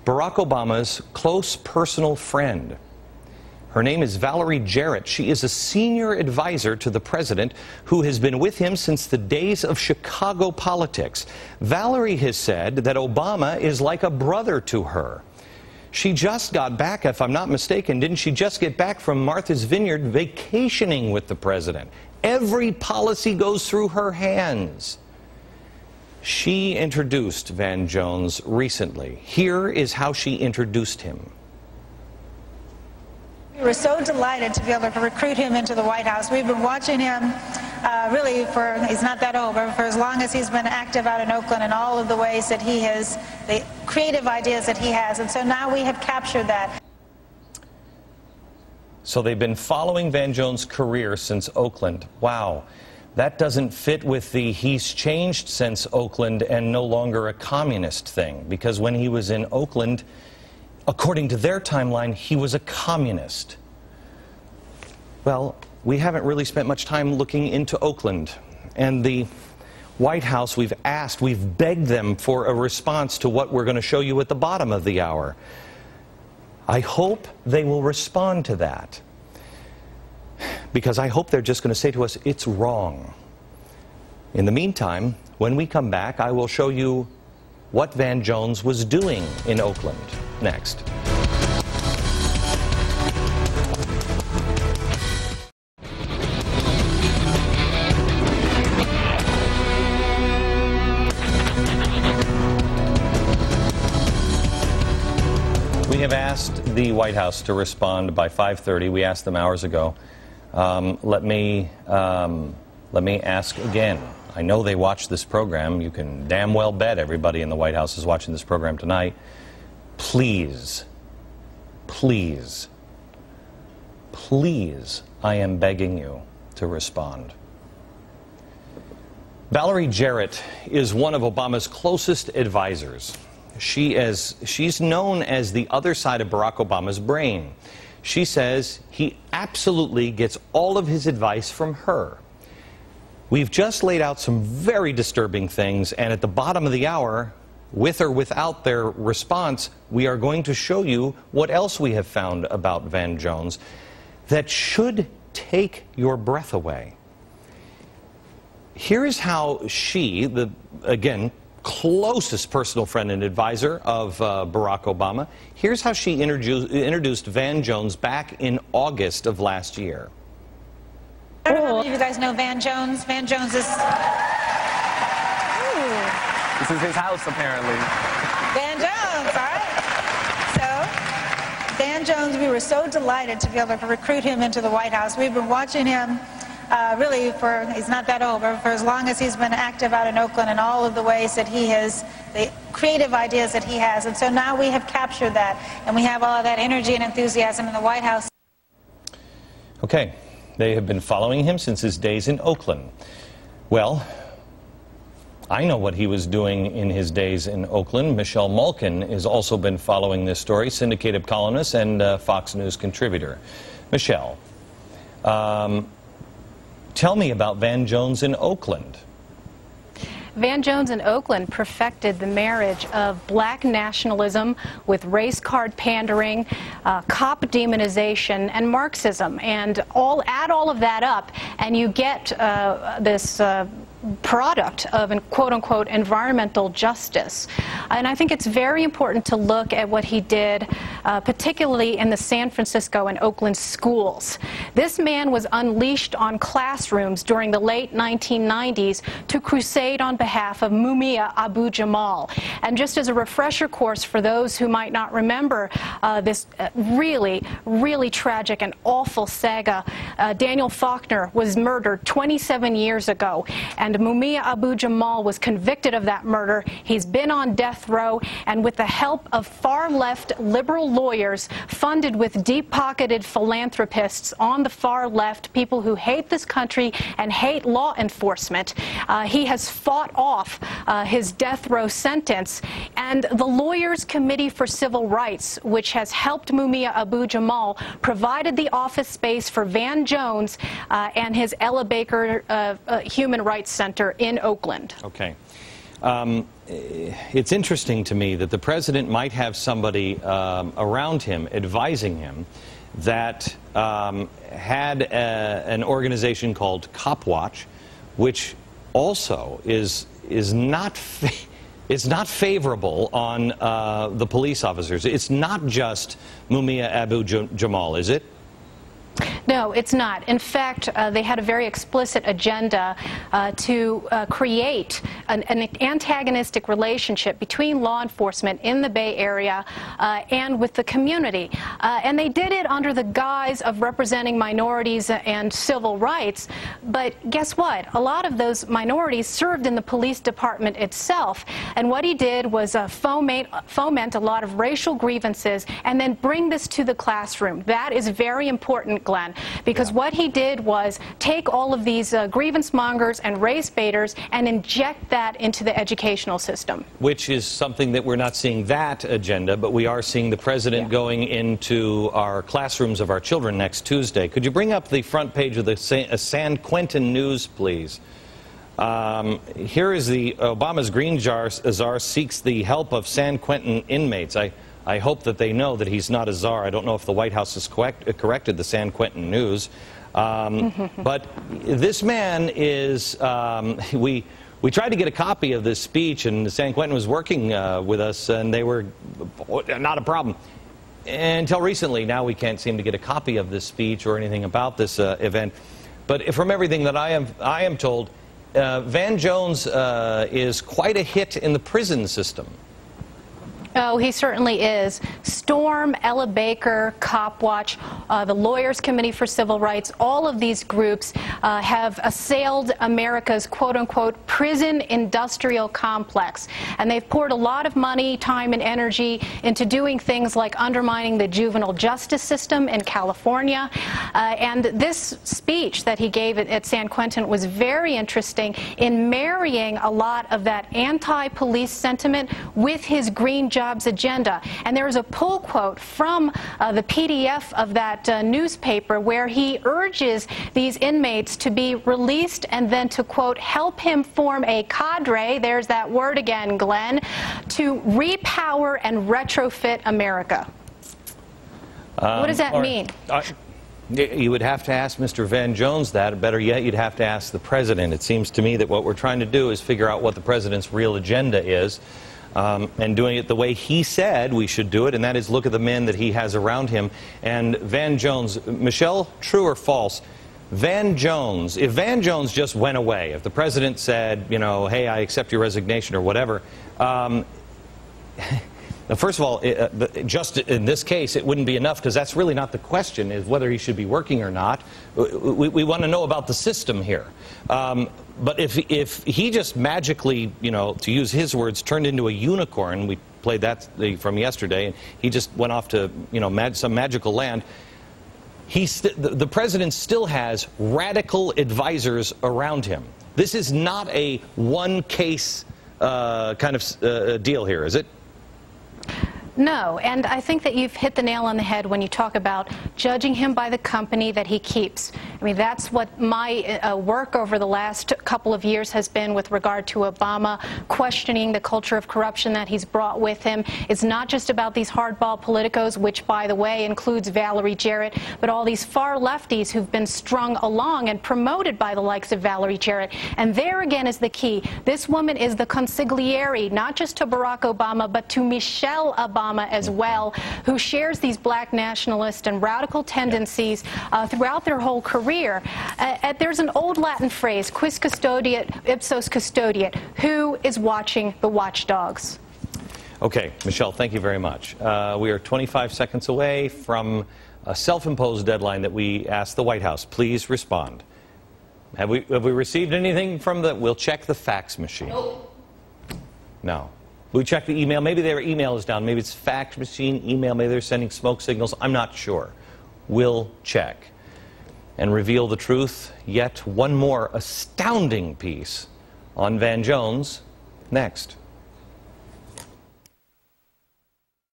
Barack Obama's close personal friend. Her name is Valerie Jarrett. She is a senior advisor to the president who has been with him since the days of Chicago politics. Valerie has said that Obama is like a brother to her. She just got back, if I'm not mistaken, didn't she just get back from Martha's Vineyard vacationing with the president? Every policy goes through her hands. She introduced Van Jones recently. Here is how she introduced him. We were so delighted to be able to recruit him into the White House. We've been watching him really he's not that old, but for as long as he's been active out in Oakland and all of the ways that he has, the creative ideas that he has. And so now we have captured that. So they've been following Van Jones' career since Oakland. Wow. That doesn't fit with the he's changed since Oakland and no longer a communist thing. Because when he was in Oakland, according to their timeline, he was a communist. Well, we haven't really spent much time looking into Oakland. And the White House, we've begged them for a response to what we're going to show you at the bottom of the hour. I hope they will respond to that. Because I hope they're just going to say to us, it's wrong. In the meantime, when we come back, I will show you what Van Jones was doing in Oakland. Next. We have asked the White House to respond by 5:30. We asked them hours ago. Let me ask again. I know they watch this program. You can damn well bet everybody in the White House is watching this program tonight. Please, please, please, I am begging you to respond. Valerie Jarrett is one of Obama's closest advisors. She's known as the other side of Barack Obama's brain. She says he absolutely gets all of his advice from her. We've just laid out some very disturbing things, and at the bottom of the hour, with or without their response, we are going to show you what else we have found about Van Jones that should take your breath away. Here is how she, the, again, closest personal friend and advisor of Barack Obama, here's how she introduced Van Jones back in August of last year. I don't know how many of you guys know Van Jones. Van Jones is... This is his house, apparently. Van Jones, all right. So, Van Jones, we were so delighted to be able to recruit him into the White House. We've been watching him really he's not that old, but for as long as he's been active out in Oakland and all of the ways that he has, the creative ideas that he has. And so now we have captured that, and we have all of that energy and enthusiasm in the White House. Okay. They have been following him since his days in Oakland. Well, I know what he was doing in his days in Oakland. Michelle Malkin has also been following this story, syndicated columnist and Fox News contributor. Michelle, tell me about Van Jones in Oakland. Van Jones in Oakland perfected the marriage of black nationalism with race card pandering, cop demonization, and Marxism. And add all of that up, and you get this product of quote-unquote environmental justice. And I think it's very important to look at what he did, particularly in the San Francisco and Oakland schools. This man was unleashed on classrooms during the late 1990s to crusade on behalf of Mumia Abu-Jamal. And just as a refresher course for those who might not remember this really, really tragic and awful saga, Daniel Faulkner was murdered 27 years ago, and Mumia Abu-Jamal was convicted of that murder. He's been on death row, and with the help of far-left liberal lawyers funded with deep-pocketed philanthropists on the far left, people who hate this country and hate law enforcement, he has fought off his death row sentence. And the Lawyers Committee for Civil Rights, which has helped Mumia Abu-Jamal, provided the office space for Van Jones and his Ella Baker Human Rights Center in Oakland. Okay. It's interesting to me that the president might have somebody around him advising him that had an organization called Cop Watch, which also is not favorable on the police officers. It's not just Mumia Abu-Jamal, is it? No, it's not. In fact, they had a very explicit agenda to create an antagonistic relationship between law enforcement in the Bay Area and with the community. And they did it under the guise of representing minorities and civil rights. But guess what? A lot of those minorities served in the police department itself. And what he did was foment a lot of racial grievances and then bring this to the classroom. That is very important, Glenn, because what he did was take all of these grievance mongers and race baiters and inject that into the educational system. Which is something that we're not seeing that agenda, but we are seeing the president going into our classrooms of our children next Tuesday. Could you bring up the front page of the San Quentin News, please? Here is the Obama's Green Czar seeks the help of San Quentin inmates. I hope that they know that he's not a czar. I don't know if the White House has corrected the San Quentin News. But this man is, we tried to get a copy of this speech, and San Quentin was working with us, and they were not a problem. Until recently, now we can't seem to get a copy of this speech or anything about this event. But from everything that I am told, Van Jones is quite a hit in the prison system. Oh, he certainly is. Storm, Ella Baker, Cop Watch, the Lawyers Committee for Civil Rights, all of these groups have assailed America's quote-unquote prison industrial complex. And they've poured a lot of money, time, and energy into doing things like undermining the juvenile justice system in California. And this speech that he gave at San Quentin was very interesting in marrying a lot of that anti-police sentiment with his green jobs agenda. And there is a pull quote from the PDF of that newspaper where he urges these inmates to be released and then to, quote, help him form a cadre, there's that word again, Glenn, to repower and retrofit America. What does that mean? You would have to ask Mr. Van Jones that. Better yet, you'd have to ask the president. It seems to me that what we're trying to do is figure out what the president's real agenda is. And doing it the way he said we should do it, and that is look at the men that he has around him. And Van Jones, Michelle, true or false, Van Jones, if Van Jones just went away, if the president said, you know, hey, I accept your resignation or whatever, first of all, just in this case, it wouldn't be enough, because that's really not the question, is whether he should be working or not. We want to know about the system here. But if he just magically, you know, to use his words, turned into a unicorn, we played that from yesterday, and he just went off to, you know, some magical land, the president still has radical advisors around him. This is not a one-case kind of deal here, is it? No, and I think that you've hit the nail on the head when you talk about judging him by the company that he keeps. I mean, that's what my work over the last couple of years has been with regard to Obama, questioning the culture of corruption that he's brought with him. It's not just about these hardball politicos, which, by the way, includes Valerie Jarrett, but all these far lefties who've been strung along and promoted by the likes of Valerie Jarrett. And there again is the key. This woman is the consigliere, not just to Barack Obama, but to Michelle Obama as well, who shares these black nationalist and radical tendencies throughout their whole career. There's an old Latin phrase, quis custodiet, ipsos custodiet. Who is watching the watchdogs? Okay, Michelle, thank you very much. We are 25 seconds away from a self-imposed deadline that we asked the White House. Please respond. Have we received anything from the... We'll check the fax machine. No. We check the email. Maybe their email is down. Maybe it's fax machine, email. Maybe they're sending smoke signals. I'm not sure. We'll check and reveal the truth. Yet one more astounding piece on Van Jones next.